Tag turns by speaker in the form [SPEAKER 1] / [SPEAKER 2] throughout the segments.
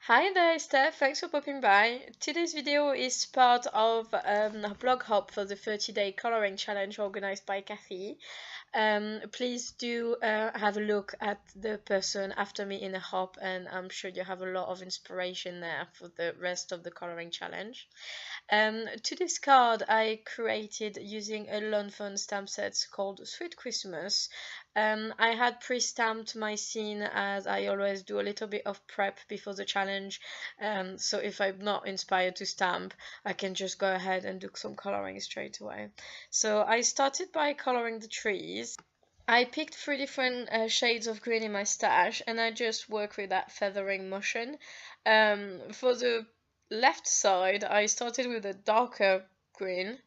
[SPEAKER 1] Hi there, Steph. Thanks for popping by. Today's video is part of a blog hop for the 30-day coloring challenge organized by Kathy. Please do have a look at the person after me in a hop, and I'm sure you have a lot of inspiration there for the rest of the coloring challenge. To this card, I created using a Lawn Fawn stamp set called Sweet Christmas. I had pre-stamped my scene, as I always do a little bit of prep before the challenge. So if I'm not inspired to stamp, I can just go ahead and do some coloring straight away. So I started by coloring the trees. I picked three different shades of green in my stash, and I just work with that feathering motion. For the left side, I started with a darker green,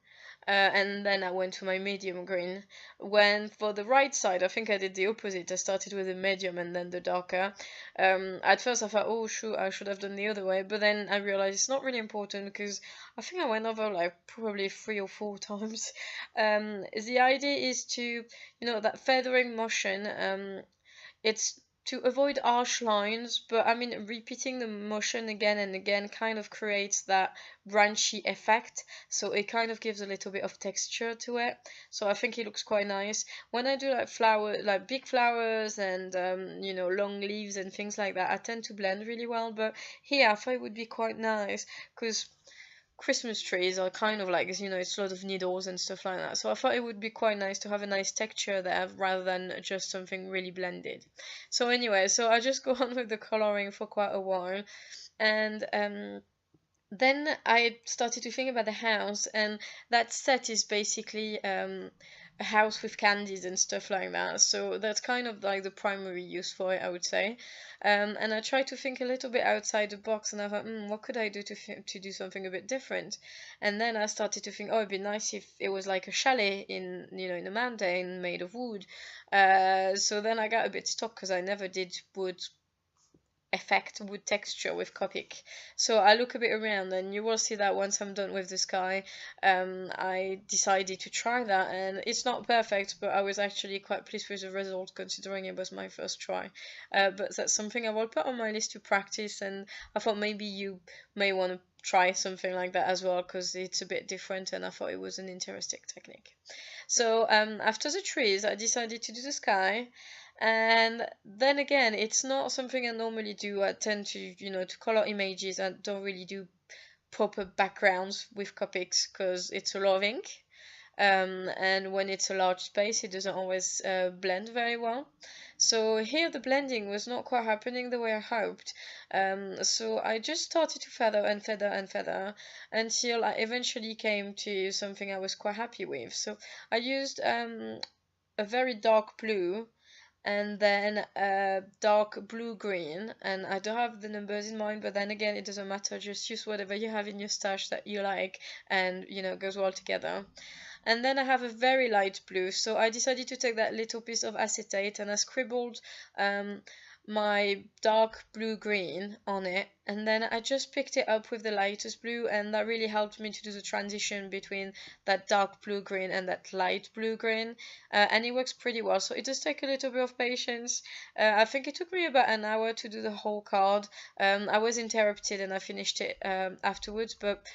[SPEAKER 1] and then I went to my medium green. When for the right side, I think I did the opposite. I started with the medium and then the darker. At first I thought, oh shoot, I should have done the other way, but then I realized it's not really important because I think I went over like probably 3 or 4 times. The idea is to, that feathering motion, it's to avoid harsh lines, but I mean, repeating the motion again and again kind of creates that branchy effect, so it kind of gives a little bit of texture to it. So I think it looks quite nice. When I do like big flowers and long leaves and things like that, I tend to blend really well, but here I thought it would be quite nice because Christmas trees are kind of like, it's a lot of needles and stuff like that. So I thought it would be quite nice to have a nice texture there rather than just something really blended. So anyway, so I just go on with the coloring for quite a while. And then I started to think about the house, and that set is basically a house with candies and stuff like that. So that's kind of like the primary use for it, I would say. And I tried to think a little bit outside the box, and I thought, what could I do to do something a bit different? And then I started to think, oh, it'd be nice if it was like a chalet in a mountain made of wood. So then I got a bit stuck because I never did wood effect, wood texture with Copic. So I look a bit around, and you will see that once I'm done with the sky, I decided to try that, and it's not perfect, but I was actually quite pleased with the result considering it was my first try. But that's something I will put on my list to practice, and I thought maybe you may want to try something like that as well because it's a bit different, and I thought it was an interesting technique. So after the trees, I decided to do the sky. And then again, it's not something I normally do. I tend to color images. I don't really do proper backgrounds with Copics because it's a lot of ink. And when it's a large space, it doesn't always blend very well. So here the blending was not quite happening the way I hoped. So I just started to feather and feather and feather until I eventually came to something I was quite happy with. So I used a very dark blue and then dark blue green, and I don't have the numbers in mind, but then again it doesn't matter, just use whatever you have in your stash that you like, and goes well together. And then I have a very light blue, so I decided to take that little piece of acetate and I scribbled my dark blue green on it, and then I just picked it up with the lightest blue, and that really helped me to do the transition between that dark blue green and that light blue green, and it works pretty well. So it does take a little bit of patience. I think it took me about an hour to do the whole card. I was interrupted and I finished it afterwards, but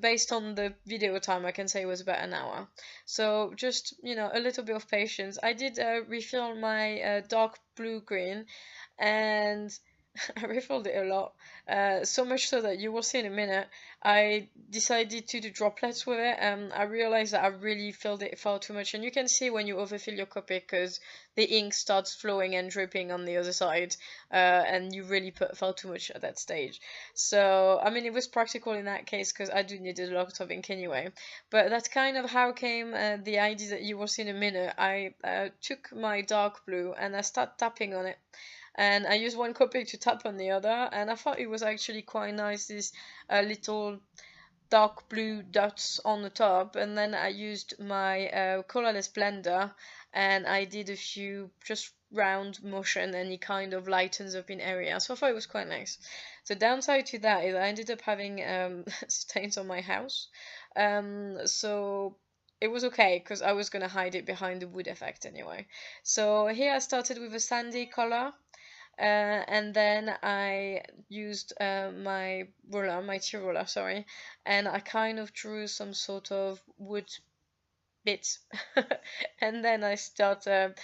[SPEAKER 1] based on the video time I can say it was about an hour. So just a little bit of patience. I did refill my dark blue green, and I refilled it a lot, so much so that you will see in a minute. I decided to do droplets with it, and I realized that I really filled it far too much. And you can see when you overfill your Copic because the ink starts flowing and dripping on the other side, and you really put far too much at that stage. So I mean, it was practical in that case because I do need a lot of ink anyway. But that's kind of how came the idea that you will see in a minute. I took my dark blue and I started tapping on it, and I used one Copic to tap on the other, and I thought it was actually quite nice, these little dark blue dots on the top. And then I used my colorless blender and I did a few just round motion, and it kind of lightens up in area, so I thought it was quite nice. The downside to that is I ended up having stains on my house, so it was okay because I was gonna hide it behind the wood effect anyway. So here I started with a sandy color, And then I used my ruler, my tea ruler, sorry, and I kind of drew some sort of wood bits. And then I started,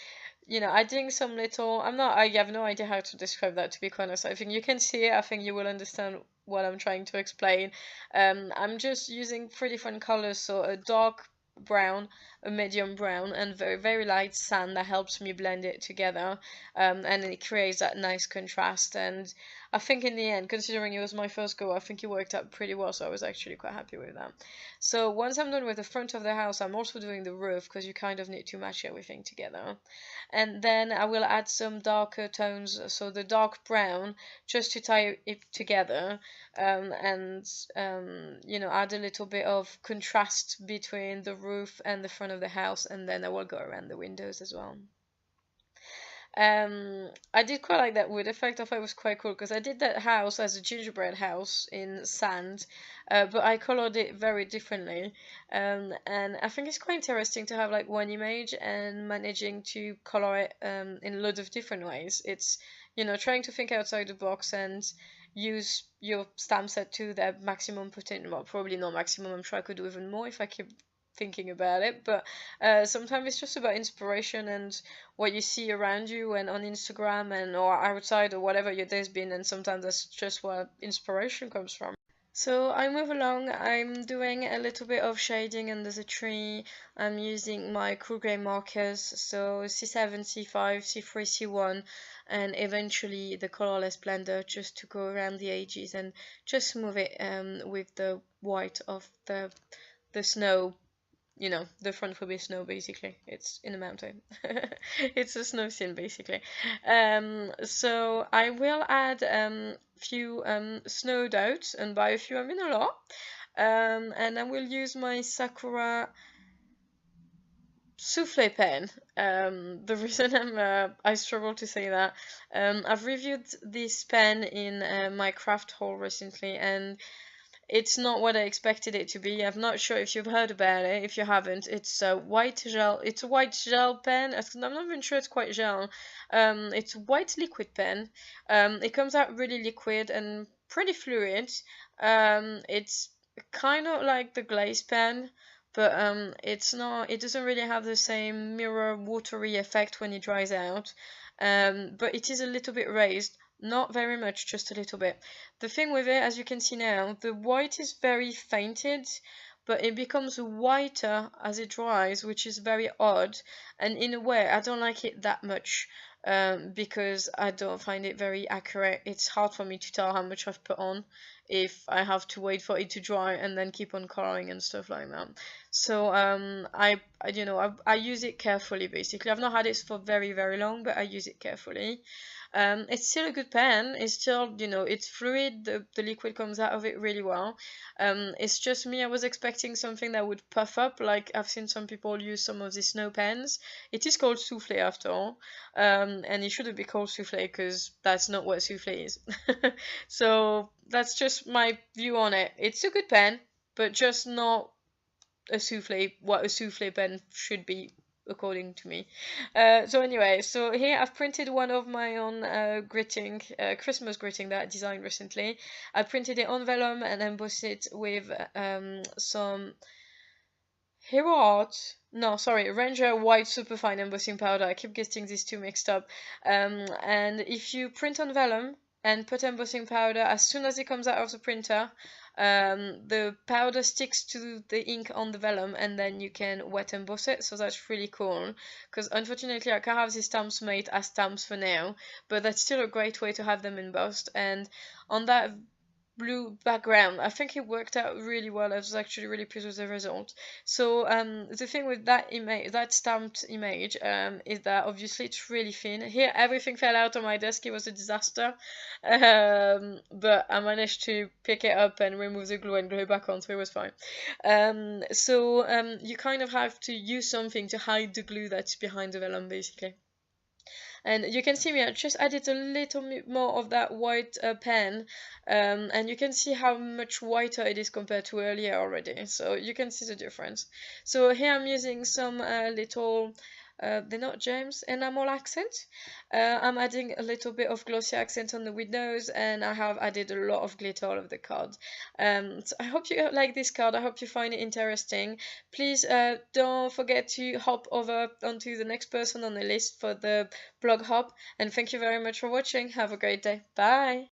[SPEAKER 1] adding some little, I have no idea how to describe that, to be quite honest. I think you can see it, I think you will understand what I'm trying to explain. I'm just using 3 different colors, so a dark brown, a medium brown, and very, very light sand that helps me blend it together. And it creates that nice contrast. And I think in the end, considering it was my first go, I think it worked out pretty well, so I was actually quite happy with that. So once I'm done with the front of the house, I'm also doing the roof, because you kind of need to match everything together. And then I will add some darker tones, so the dark brown, just to tie it together, and add a little bit of contrast between the roof and the front of the house, and then I will go around the windows as well. I did quite like that wood effect. I thought it was quite cool because I did that house as a gingerbread house in sand, but I colored it very differently. And I think it's quite interesting to have like one image and managing to color it in loads of different ways. It's, trying to think outside the box and use your stamp set to their maximum potential. Well, probably not maximum. I'm sure I could do even more if I keep thinking about it, but sometimes it's just about inspiration and what you see around you and on Instagram and or outside or whatever your day's been, and sometimes that's just where inspiration comes from. So I move along, I'm doing a little bit of shading under the tree. I'm using my cool grey markers, so C7, C5, C3, C1, and eventually the colorless blender, just to go around the edges and just smooth it with the white of the snow. The front will be snow, basically. It's in a mountain. It's a snow scene, basically. So I will add few snow dots, and by a few I mean a lot. And I will use my Sakura souffle pen. The reason I struggle to say that, I've reviewed this pen in my craft haul recently, and it's not what I expected it to be. I'm not sure if you've heard about it. If you haven't, it's a white gel. It's a white gel pen. I'm not even sure it's quite gel. It's a white liquid pen. It comes out really liquid and pretty fluid. It's kind of like the glaze pen, but it's not. It doesn't really have the same mirror watery effect when it dries out. But it is a little bit raised. Not very much, just a little bit. The thing with it, as you can see now, the white is very fainted, but it becomes whiter as it dries, which is very odd. And in a way, I don't like it that much, because I don't find it very accurate. It's hard for me to tell how much I've put on if I have to wait for it to dry and then keep on coloring and stuff like that. So I use it carefully, basically. I've not had it for very, very long, but I use it carefully. It's still a good pen. It's still, it's fluid. The liquid comes out of it really well. It's just me. I was expecting something that would puff up. Like I've seen some people use some of these snow pens. It is called souffle after all. And it shouldn't be called souffle because that's not what souffle is. So that's just my view on it. It's a good pen, but just not a souffle, what a souffle pen should be, according to me. So anyway, so here I've printed one of my own Christmas gritting that I designed recently. I printed it on vellum and embossed it with some Hero Art. No, sorry, Ranger White Superfine Embossing Powder. I keep getting these two mixed up. And if you print on vellum and put embossing powder, as soon as it comes out of the printer, the powder sticks to the ink on the vellum, and then you can wet emboss it. So that's really cool, because unfortunately I can't have these stamps made as stamps for now, but that's still a great way to have them embossed. And on that blue background, I think it worked out really well. I was actually really pleased with the result. So the thing with that image, that stamped image, is that obviously it's really thin. Here everything fell out on my desk. It was a disaster, but I managed to pick it up and remove the glue and glue it back on, so it was fine. So you kind of have to use something to hide the glue that's behind the vellum, basically. And you can see me, I just added a little bit more of that white pen, and you can see how much whiter it is compared to earlier already, so you can see the difference. So here I'm using some little they're not gems, enamel accent. I'm adding a little bit of glossy accent on the windows, and I have added a lot of glitter all over the card. So I hope you like this card. I hope you find it interesting. Please don't forget to hop over onto the next person on the list for the blog hop, and thank you very much for watching. Have a great day. Bye.